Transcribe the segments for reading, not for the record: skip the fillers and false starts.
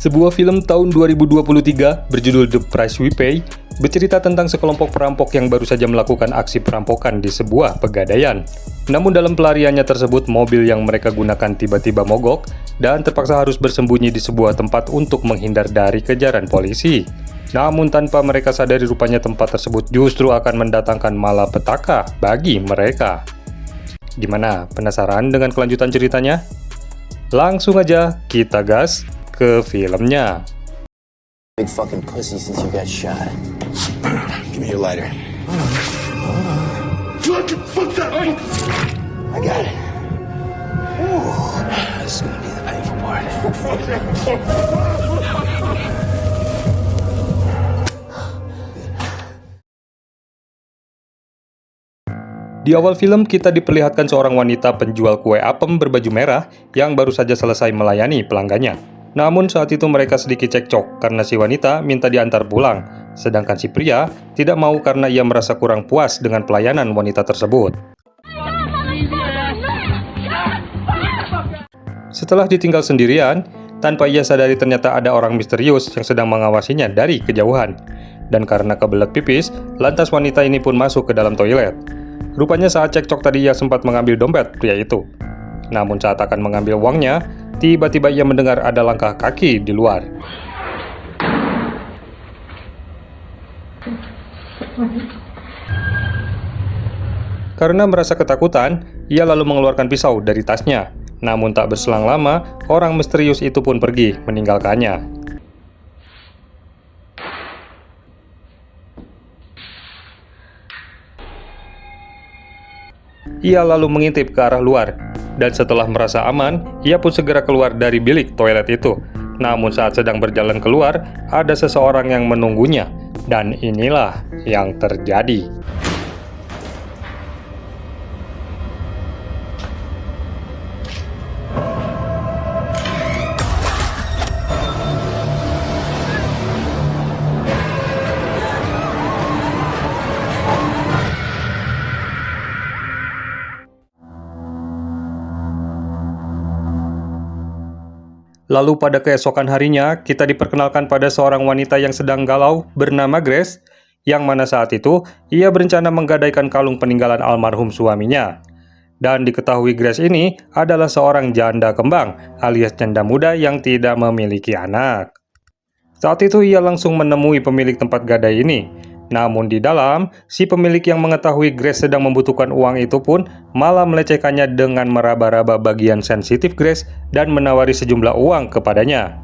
Sebuah film tahun 2023 berjudul The Price We Pay bercerita tentang sekelompok perampok yang baru saja melakukan aksi perampokan di sebuah pegadaian. Namun dalam pelariannya tersebut, mobil yang mereka gunakan tiba-tiba mogok dan terpaksa harus bersembunyi di sebuah tempat untuk menghindar dari kejaran polisi. Namun tanpa mereka sadari, rupanya tempat tersebut justru akan mendatangkan malapetaka bagi mereka. Gimana? Penasaran dengan kelanjutan ceritanya? Langsung aja kita gas ke filmnya. Big fucking pussy since you got shot. Give me your lighter. Fuck that! I got it. This is gonna be the painful part. Di awal film, kita diperlihatkan seorang wanita penjual kue apem berbaju merah yang baru saja selesai melayani pelanggannya. Namun saat itu mereka sedikit cekcok karena si wanita minta diantar pulang, sedangkan si pria tidak mau karena ia merasa kurang puas dengan pelayanan wanita tersebut. Setelah ditinggal sendirian, tanpa ia sadari ternyata ada orang misterius yang sedang mengawasinya dari kejauhan. Dan karena kebelet pipis, lantas wanita ini pun masuk ke dalam toilet. Rupanya saat cekcok tadi ia sempat mengambil dompet pria itu. Namun saat akan mengambil uangnya, tiba-tiba ia mendengar ada langkah kaki di luar. Karena merasa ketakutan, ia lalu mengeluarkan pisau dari tasnya. Namun tak berselang lama, orang misterius itu pun pergi meninggalkannya. Ia lalu mengintip ke arah luar, dan setelah merasa aman, ia pun segera keluar dari bilik toilet itu. Namun saat sedang berjalan keluar, ada seseorang yang menunggunya, dan inilah yang terjadi. Lalu pada keesokan harinya, kita diperkenalkan pada seorang wanita yang sedang galau bernama Grace, yang mana saat itu ia berencana menggadaikan kalung peninggalan almarhum suaminya. Dan diketahui Grace ini adalah seorang janda kembang alias janda muda yang tidak memiliki anak. Saat itu ia langsung menemui pemilik tempat gadai ini. Namun di dalam, si pemilik yang mengetahui Grace sedang membutuhkan uang itu pun malah melecehkannya dengan meraba-raba bagian sensitif Grace dan menawari sejumlah uang kepadanya.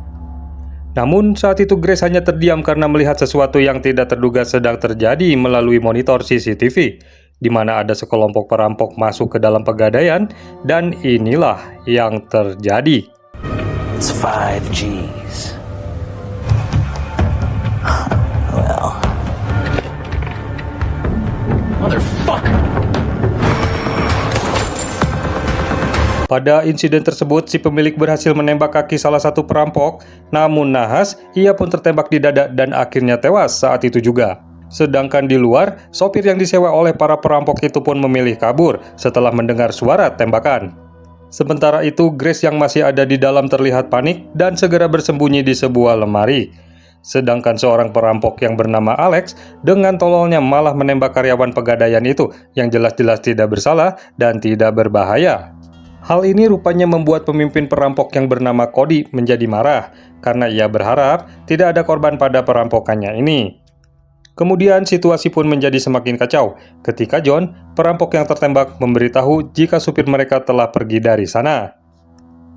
Namun saat itu Grace hanya terdiam karena melihat sesuatu yang tidak terduga sedang terjadi melalui monitor CCTV, di mana ada sekelompok perampok masuk ke dalam pegadaian, dan inilah yang terjadi. It's 5 G's. Well. Motherfucker. Pada insiden tersebut, si pemilik berhasil menembak kaki salah satu perampok, namun nahas, ia pun tertembak di dada dan akhirnya tewas saat itu juga. Sedangkan di luar, sopir yang disewa oleh para perampok itu pun memilih kabur setelah mendengar suara tembakan. Sementara itu, Grace yang masih ada di dalam terlihat panik dan segera bersembunyi di sebuah lemari. Sedangkan seorang perampok yang bernama Alex dengan tololnya malah menembak karyawan pegadaian itu yang jelas-jelas tidak bersalah dan tidak berbahaya. Hal ini rupanya membuat pemimpin perampok yang bernama Cody menjadi marah karena ia berharap tidak ada korban pada perampokannya ini. Kemudian situasi pun menjadi semakin kacau ketika John, perampok yang tertembak, memberitahu jika supir mereka telah pergi dari sana.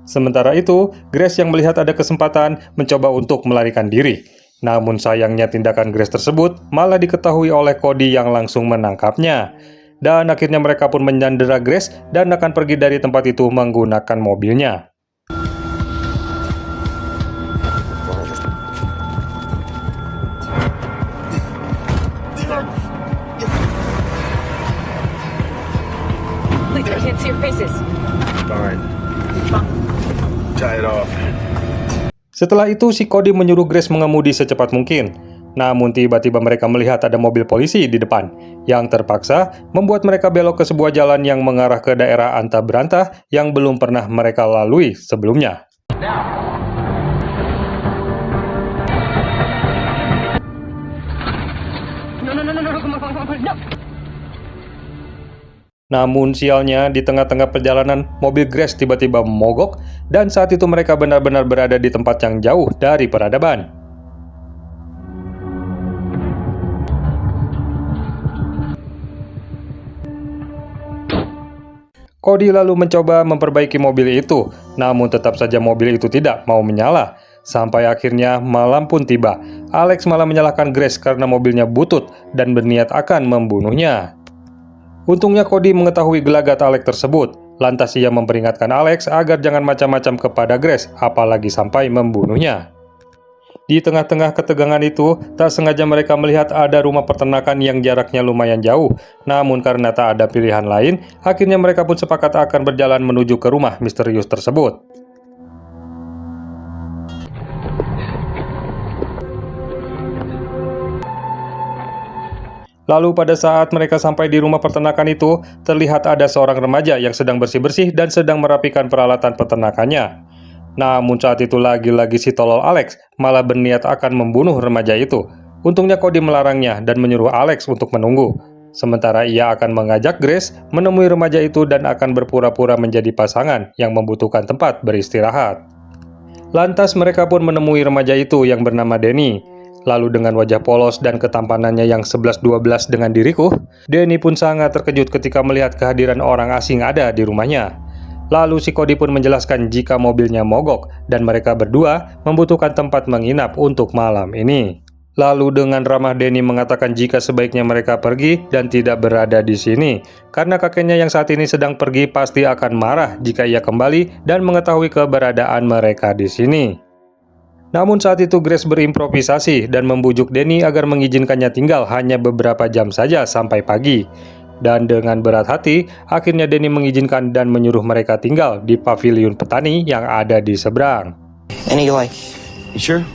Sementara itu, Grace yang melihat ada kesempatan mencoba untuk melarikan diri. Namun sayangnya tindakan Grace tersebut malah diketahui oleh Cody yang langsung menangkapnya. Dan akhirnya mereka pun menyandera Grace dan akan pergi dari tempat itu menggunakan mobilnya. Please, I can't see your faces. Fine. Tie it off. Setelah itu, si Cody menyuruh Grace mengemudi secepat mungkin. Namun tiba-tiba mereka melihat ada mobil polisi di depan, yang terpaksa membuat mereka belok ke sebuah jalan yang mengarah ke daerah antah berantah yang belum pernah mereka lalui sebelumnya. Namun sialnya, di tengah-tengah perjalanan, mobil Grace tiba-tiba mogok, dan saat itu mereka benar-benar berada di tempat yang jauh dari peradaban. Cody lalu mencoba memperbaiki mobil itu, namun tetap saja mobil itu tidak mau menyala. Sampai akhirnya malam pun tiba. Alex malah menyalahkan Grace karena mobilnya butut dan berniat akan membunuhnya. Untungnya Cody mengetahui gelagat Alex tersebut. Lantas ia memperingatkan Alex agar jangan macam-macam kepada Grace, apalagi sampai membunuhnya. Di tengah-tengah ketegangan itu, tak sengaja mereka melihat ada rumah peternakan yang jaraknya lumayan jauh. Namun karena tak ada pilihan lain, akhirnya mereka pun sepakat akan berjalan menuju ke rumah misterius tersebut. Lalu pada saat mereka sampai di rumah peternakan itu, terlihat ada seorang remaja yang sedang bersih-bersih dan sedang merapikan peralatan peternakannya. Namun saat itu lagi-lagi si tolol Alex malah berniat akan membunuh remaja itu. Untungnya Cody melarangnya dan menyuruh Alex untuk menunggu. Sementara ia akan mengajak Grace menemui remaja itu dan akan berpura-pura menjadi pasangan yang membutuhkan tempat beristirahat. Lantas mereka pun menemui remaja itu yang bernama Danny. Lalu dengan wajah polos dan ketampanannya yang 11-12 dengan diriku, Danny pun sangat terkejut ketika melihat kehadiran orang asing ada di rumahnya. Lalu si Cody pun menjelaskan jika mobilnya mogok dan mereka berdua membutuhkan tempat menginap untuk malam ini. Lalu dengan ramah Danny mengatakan jika sebaiknya mereka pergi dan tidak berada di sini, karena kakeknya yang saat ini sedang pergi pasti akan marah jika ia kembali dan mengetahui keberadaan mereka di sini. Namun saat itu Grace berimprovisasi dan membujuk Danny agar mengizinkannya tinggal hanya beberapa jam saja sampai pagi. Dan dengan berat hati, akhirnya Danny mengizinkan dan menyuruh mereka tinggal di paviliun petani yang ada di seberang. Any you like? You sure?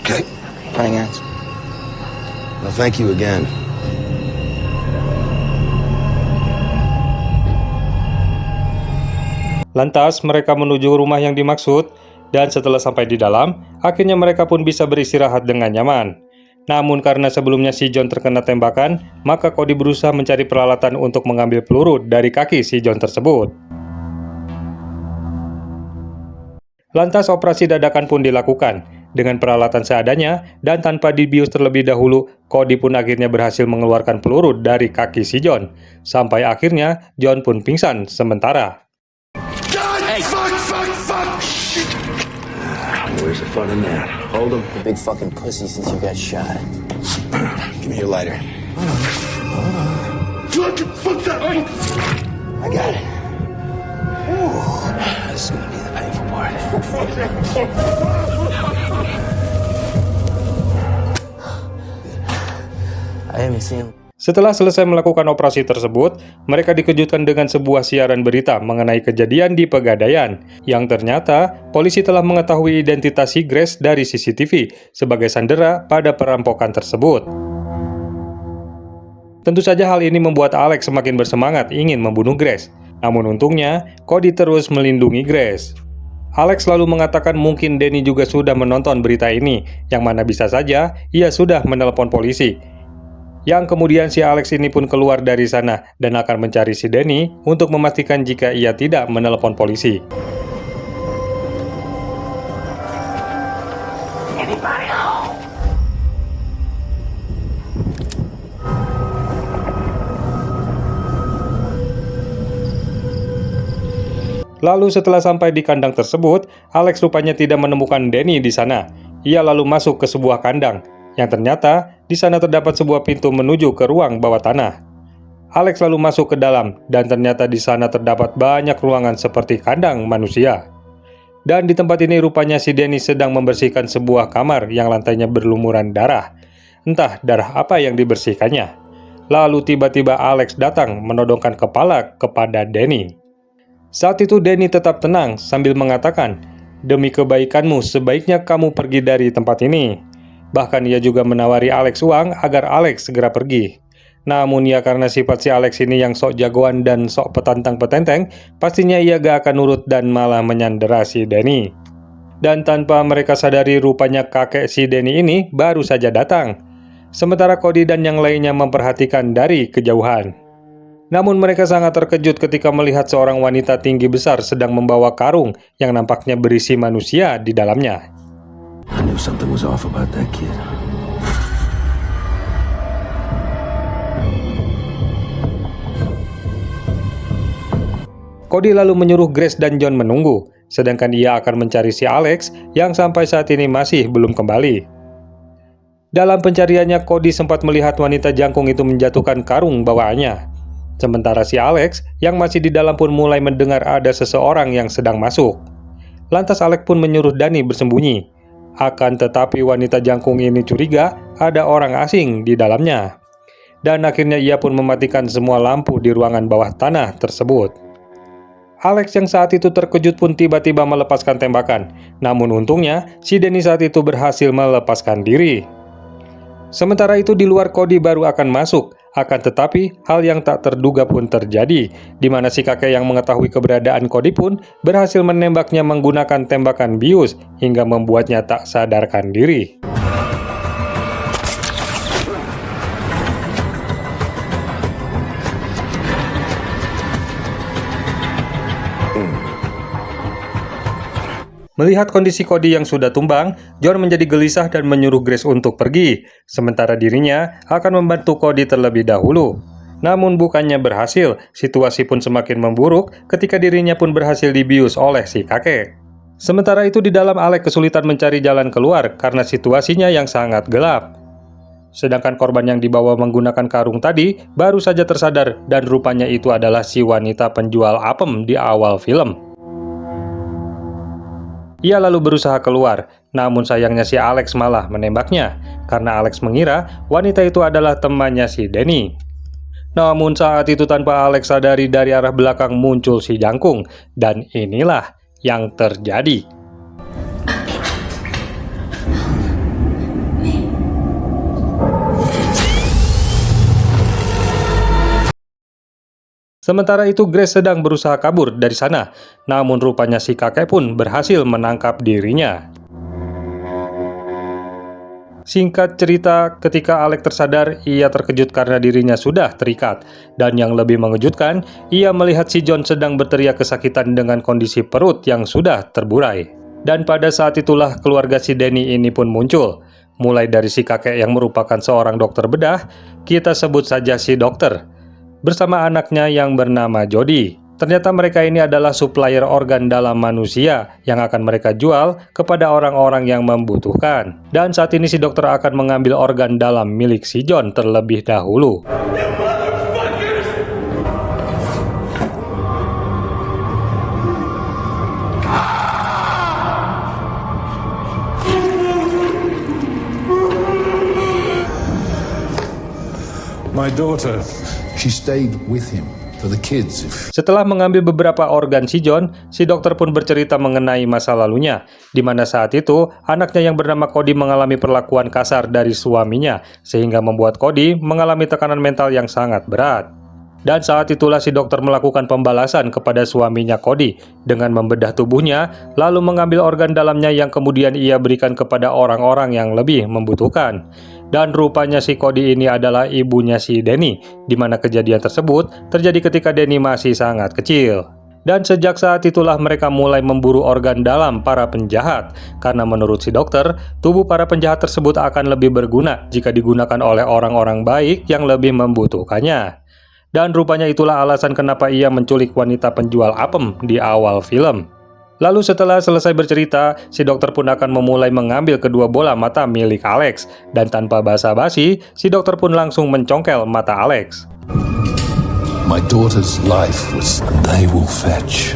Okay. Running errands. Well, thank you again. Lantas mereka menuju rumah yang dimaksud, dan setelah sampai di dalam, akhirnya mereka pun bisa beristirahat dengan nyaman. Namun karena sebelumnya si John terkena tembakan, maka Cody berusaha mencari peralatan untuk mengambil peluru dari kaki si John tersebut. Lantas operasi dadakan pun dilakukan. Dengan peralatan seadanya dan tanpa dibius terlebih dahulu, Cody pun akhirnya berhasil mengeluarkan peluru dari kaki si John. Sampai akhirnya John pun pingsan sementara. Fuck! Where's the fun in that? Hold him. The big fucking pussy since you got shot. Give me your lighter. Fuck that! I got it. This is gonna be the painful part. I haven't seen him. Setelah selesai melakukan operasi tersebut, mereka dikejutkan dengan sebuah siaran berita mengenai kejadian di Pegadaian, yang ternyata polisi telah mengetahui identitas si Grace dari CCTV sebagai sandera pada perampokan tersebut. Tentu saja hal ini membuat Alex semakin bersemangat ingin membunuh Grace. Namun untungnya, Cody terus melindungi Grace. Alex lalu mengatakan mungkin Danny juga sudah menonton berita ini, yang mana bisa saja ia sudah menelepon polisi. Yang kemudian si Alex ini pun keluar dari sana dan akan mencari si Danny untuk memastikan jika ia tidak menelepon polisi. Lalu setelah sampai di kandang tersebut, Alex rupanya tidak menemukan Danny di sana. Ia lalu masuk ke sebuah kandang, yang ternyata di sana terdapat sebuah pintu menuju ke ruang bawah tanah. Alex lalu masuk ke dalam, dan ternyata di sana terdapat banyak ruangan seperti kandang manusia. Dan di tempat ini rupanya si Danny sedang membersihkan sebuah kamar yang lantainya berlumuran darah. Entah darah apa yang dibersihkannya. Lalu tiba-tiba Alex datang menodongkan kepala kepada Danny. Saat itu Danny tetap tenang sambil mengatakan, "Demi kebaikanmu sebaiknya kamu pergi dari tempat ini." Bahkan ia juga menawari Alex uang agar Alex segera pergi. Namun ya karena sifat si Alex ini yang sok jagoan dan sok petantang petenteng, pastinya ia gak akan nurut dan malah menyandera si Danny. Dan tanpa mereka sadari rupanya kakek si Danny ini baru saja datang. Sementara Cody dan yang lainnya memperhatikan dari kejauhan. Namun mereka sangat terkejut ketika melihat seorang wanita tinggi besar sedang membawa karung yang nampaknya berisi manusia di dalamnya. I knew something was off about that kid. Cody lalu menyuruh Grace dan John menunggu, sedangkan ia akan mencari si Alex yang sampai saat ini masih belum kembali. Dalam pencariannya, Cody sempat melihat wanita jangkung itu menjatuhkan karung bawaannya. Sementara si Alex yang masih di dalam pun mulai mendengar ada seseorang yang sedang masuk. Lantas Alex pun menyuruh Danny bersembunyi. Akan tetapi wanita jangkung ini curiga ada orang asing di dalamnya. Dan akhirnya ia pun mematikan semua lampu di ruangan bawah tanah tersebut. Alex yang saat itu terkejut pun tiba-tiba melepaskan tembakan. Namun untungnya, si Danny saat itu berhasil melepaskan diri. Sementara itu di luar Cody baru akan masuk. Akan tetapi, hal yang tak terduga pun terjadi, di mana si kakek yang mengetahui keberadaan Cody pun berhasil menembaknya menggunakan tembakan bius hingga membuatnya tak sadarkan diri. Melihat kondisi Cody yang sudah tumbang, John menjadi gelisah dan menyuruh Grace untuk pergi, sementara dirinya akan membantu Cody terlebih dahulu. Namun bukannya berhasil, situasi pun semakin memburuk ketika dirinya pun berhasil dibius oleh si kakek. Sementara itu di dalam Alex kesulitan mencari jalan keluar karena situasinya yang sangat gelap. Sedangkan korban yang dibawa menggunakan karung tadi baru saja tersadar dan rupanya itu adalah si wanita penjual apem di awal film. Ia lalu berusaha keluar, namun sayangnya si Alex malah menembaknya, karena Alex mengira wanita itu adalah temannya si Danny. Namun saat itu tanpa Alex sadari dari arah belakang muncul si jangkung, dan inilah yang terjadi. Sementara itu Grace sedang berusaha kabur dari sana, namun rupanya si kakek pun berhasil menangkap dirinya. Singkat cerita, ketika Alex tersadar, ia terkejut karena dirinya sudah terikat. Dan yang lebih mengejutkan, ia melihat si John sedang berteriak kesakitan dengan kondisi perut yang sudah terburai. Dan pada saat itulah keluarga si Danny ini pun muncul. Mulai dari si kakek yang merupakan seorang dokter bedah, kita sebut saja si dokter, bersama anaknya yang bernama Jody. Ternyata mereka ini adalah supplier organ dalam manusia yang akan mereka jual kepada orang-orang yang membutuhkan. Dan saat ini si dokter akan mengambil organ dalam milik si John terlebih dahulu. My daughter, she stayed with him for the kids. Setelah mengambil beberapa organ si John, si dokter pun bercerita mengenai masa lalunya, di mana saat itu anaknya yang bernama Cody mengalami perlakuan kasar dari suaminya, sehingga membuat Cody mengalami tekanan mental yang sangat berat. Dan saat itulah si dokter melakukan pembalasan kepada suaminya Cody dengan membedah tubuhnya, lalu mengambil organ dalamnya yang kemudian ia berikan kepada orang-orang yang lebih membutuhkan. Dan rupanya si Cody ini adalah ibunya si Danny, di mana kejadian tersebut terjadi ketika Danny masih sangat kecil. Dan sejak saat itulah mereka mulai memburu organ dalam para penjahat, karena menurut si dokter, tubuh para penjahat tersebut akan lebih berguna jika digunakan oleh orang-orang baik yang lebih membutuhkannya. Dan rupanya itulah alasan kenapa ia menculik wanita penjual apem di awal film. Lalu setelah selesai bercerita, si dokter pun akan memulai mengambil kedua bola mata milik Alex. Dan tanpa basa-basi, si dokter pun langsung mencongkel mata Alex. My daughter's life was... They will fetch.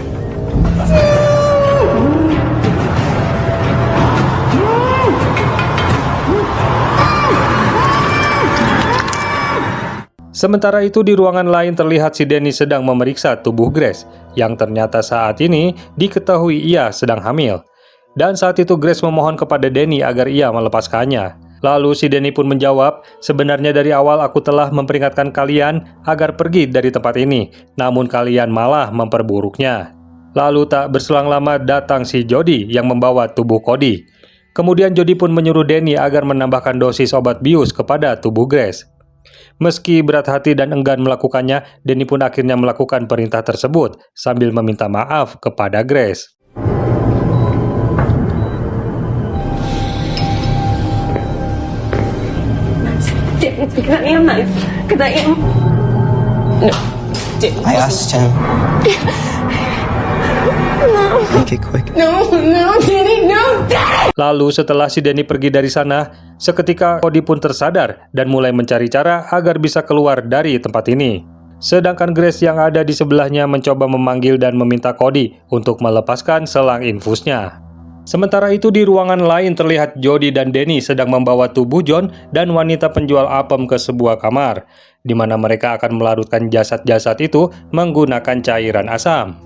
Sementara itu di ruangan lain terlihat si Danny sedang memeriksa tubuh Grace, yang ternyata saat ini diketahui ia sedang hamil. Dan saat itu Grace memohon kepada Danny agar ia melepaskannya. Lalu si Danny pun menjawab, sebenarnya dari awal aku telah memperingatkan kalian agar pergi dari tempat ini, namun kalian malah memperburuknya. Lalu tak berselang lama datang si Jody yang membawa tubuh Cody. Kemudian Jody pun menyuruh Danny agar menambahkan dosis obat bius kepada tubuh Grace. Meski berat hati dan enggan melakukannya, Danny pun akhirnya melakukan perintah tersebut sambil meminta maaf kepada Grace. It's because I am nice. Because I am. No. I asked him. No. Make it quick. No, Danny, no, Danny! Lalu setelah si Danny pergi dari sana, seketika Cody pun tersadar dan mulai mencari cara agar bisa keluar dari tempat ini. Sedangkan Grace yang ada di sebelahnya mencoba memanggil dan meminta Cody untuk melepaskan selang infusnya. Sementara itu di ruangan lain terlihat Jody dan Danny sedang membawa tubuh John dan wanita penjual apem ke sebuah kamar, di mana mereka akan melarutkan jasad-jasad itu menggunakan cairan asam.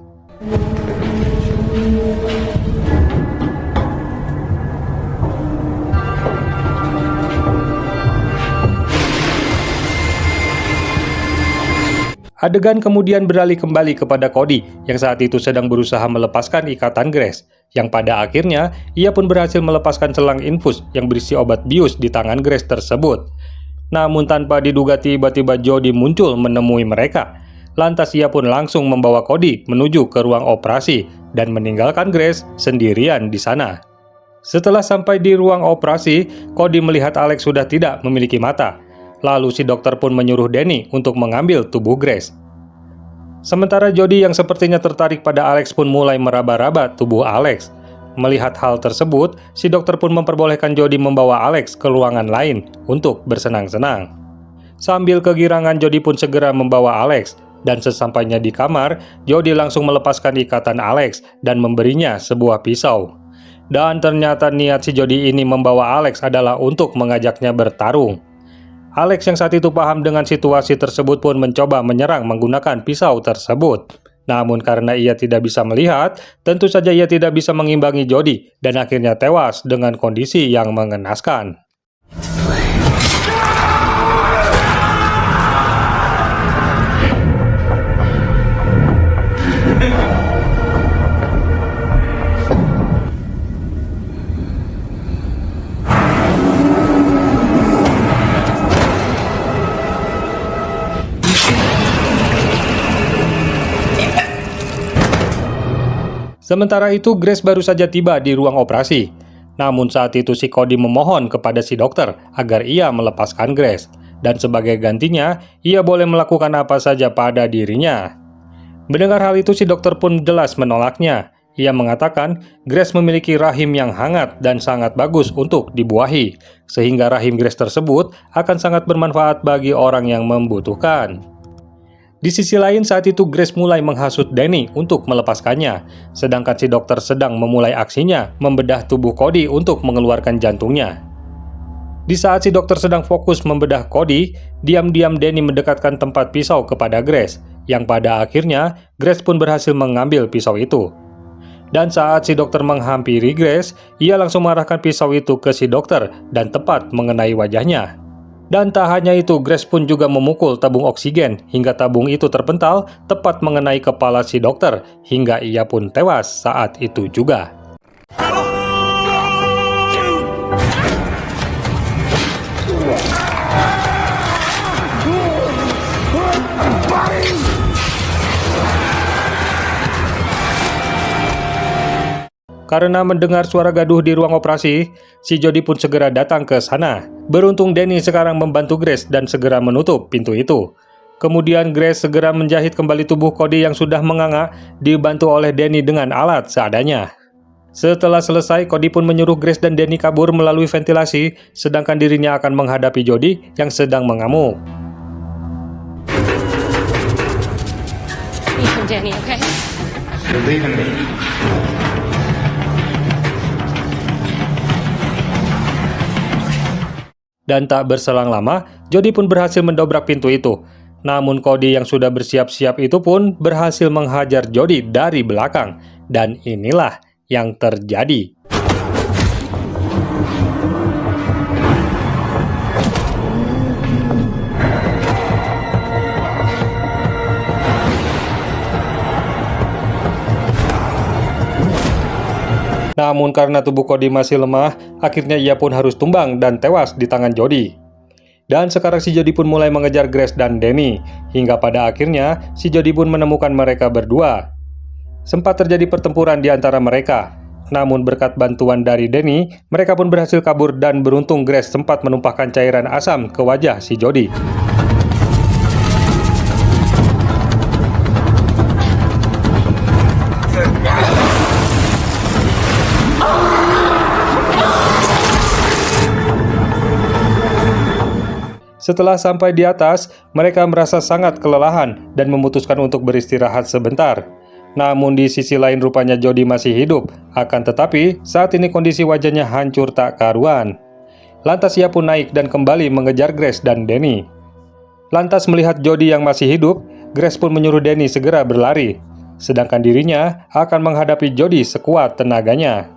Adegan kemudian beralih kembali kepada Cody yang saat itu sedang berusaha melepaskan ikatan Grace, yang pada akhirnya ia pun berhasil melepaskan selang infus yang berisi obat bius di tangan Grace tersebut. Namun tanpa diduga tiba-tiba Jody muncul menemui mereka. Lantas ia pun langsung membawa Cody menuju ke ruang operasi dan meninggalkan Grace sendirian di sana. Setelah sampai di ruang operasi, Cody melihat Alex sudah tidak memiliki mata. Lalu si dokter pun menyuruh Danny untuk mengambil tubuh Grace. Sementara Jody yang sepertinya tertarik pada Alex pun mulai meraba-raba tubuh Alex. Melihat hal tersebut, si dokter pun memperbolehkan Jody membawa Alex ke ruangan lain untuk bersenang-senang. Sambil kegirangan, Jody pun segera membawa Alex, dan sesampainya di kamar, Jody langsung melepaskan ikatan Alex dan memberinya sebuah pisau. Dan ternyata niat si Jody ini membawa Alex adalah untuk mengajaknya bertarung. Alex yang saat itu paham dengan situasi tersebut pun mencoba menyerang menggunakan pisau tersebut. Namun karena ia tidak bisa melihat, tentu saja ia tidak bisa mengimbangi Jody dan akhirnya tewas dengan kondisi yang mengenaskan. Sementara itu, Grace baru saja tiba di ruang operasi. Namun saat itu si Cody memohon kepada si dokter agar ia melepaskan Grace. Dan sebagai gantinya, ia boleh melakukan apa saja pada dirinya. Mendengar hal itu, si dokter pun jelas menolaknya. Ia mengatakan Grace memiliki rahim yang hangat dan sangat bagus untuk dibuahi. Sehingga rahim Grace tersebut akan sangat bermanfaat bagi orang yang membutuhkan. Di sisi lain, saat itu Grace mulai menghasut Danny untuk melepaskannya, sedangkan si dokter sedang memulai aksinya membedah tubuh Cody untuk mengeluarkan jantungnya. Di saat si dokter sedang fokus membedah Cody, diam-diam Danny mendekatkan tempat pisau kepada Grace, yang pada akhirnya Grace pun berhasil mengambil pisau itu. Dan saat si dokter menghampiri Grace, ia langsung mengarahkan pisau itu ke si dokter dan tepat mengenai wajahnya. Dan tak hanya itu, Grace pun juga memukul tabung oksigen hingga tabung itu terpental tepat mengenai kepala si dokter hingga ia pun tewas saat itu juga. Karena mendengar suara gaduh di ruang operasi, si Jody pun segera datang ke sana. Beruntung Danny sekarang membantu Grace dan segera menutup pintu itu. Kemudian Grace segera menjahit kembali tubuh Cody yang sudah menganga, dibantu oleh Danny dengan alat seadanya. Setelah selesai, Cody pun menyuruh Grace dan Danny kabur melalui ventilasi, sedangkan dirinya akan menghadapi Jody yang sedang mengamuk. Ethan, Danny, okay? Believe in me. Dan tak berselang lama, Jody pun berhasil mendobrak pintu itu. Namun Cody yang sudah bersiap-siap itu pun berhasil menghajar Jody dari belakang. Dan inilah yang terjadi. Namun karena tubuh Cody masih lemah, akhirnya ia pun harus tumbang dan tewas di tangan Jody. Dan sekarang si Jody pun mulai mengejar Grace dan Danny, hingga pada akhirnya si Jody pun menemukan mereka berdua. Sempat terjadi pertempuran di antara mereka, namun berkat bantuan dari Danny, mereka pun berhasil kabur dan beruntung Grace sempat menumpahkan cairan asam ke wajah si Jody. Setelah sampai di atas, mereka merasa sangat kelelahan dan memutuskan untuk beristirahat sebentar. Namun di sisi lain rupanya Jody masih hidup, akan tetapi saat ini kondisi wajahnya hancur tak karuan. Lantas ia pun naik dan kembali mengejar Grace dan Danny. Lantas melihat Jody yang masih hidup, Grace pun menyuruh Danny segera berlari. Sedangkan dirinya akan menghadapi Jody sekuat tenaganya.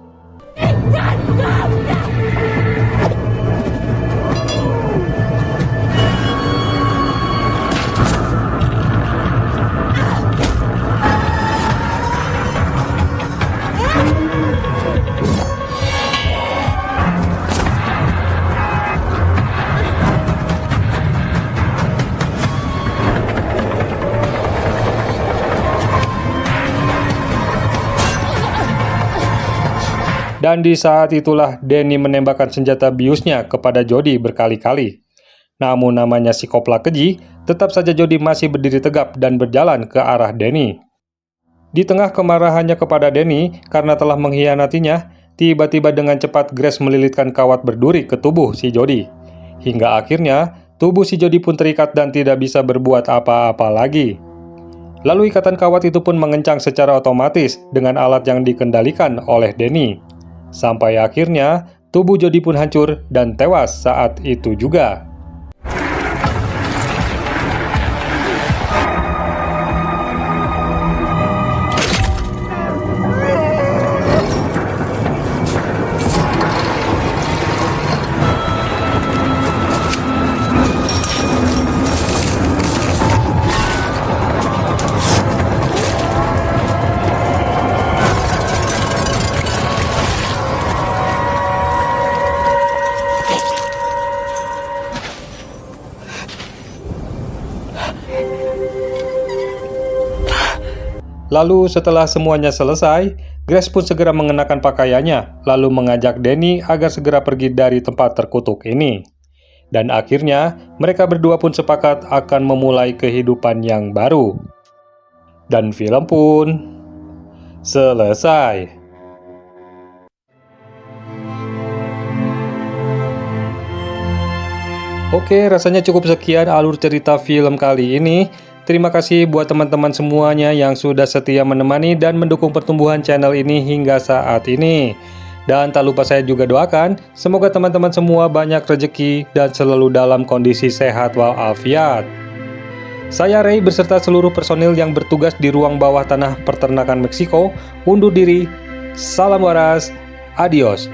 Dan di saat itulah Danny menembakkan senjata biusnya kepada Jody berkali-kali. Namun namanya si kopla keji, tetap saja Jody masih berdiri tegap dan berjalan ke arah Danny. Di tengah kemarahannya kepada Danny karena telah mengkhianatinya, tiba-tiba dengan cepat Grace melilitkan kawat berduri ke tubuh si Jody. Hingga akhirnya tubuh si Jody pun terikat dan tidak bisa berbuat apa-apa lagi. Lalu ikatan kawat itu pun mengencang secara otomatis dengan alat yang dikendalikan oleh Danny. Sampai akhirnya, tubuh Jody pun hancur dan tewas saat itu juga. Lalu setelah semuanya selesai, Grace pun segera mengenakan pakaiannya, lalu mengajak Danny agar segera pergi dari tempat terkutuk ini. Dan akhirnya, mereka berdua pun sepakat akan memulai kehidupan yang baru. Dan film pun selesai. Oke, rasanya cukup sekian alur cerita film kali ini. Terima kasih buat teman-teman semuanya yang sudah setia menemani dan mendukung pertumbuhan channel ini hingga saat ini. Dan tak lupa saya juga doakan, semoga teman-teman semua banyak rezeki dan selalu dalam kondisi sehat walafiat. Saya Ray beserta seluruh personil yang bertugas di ruang bawah tanah peternakan Meksiko undur diri. Salam waras, adios.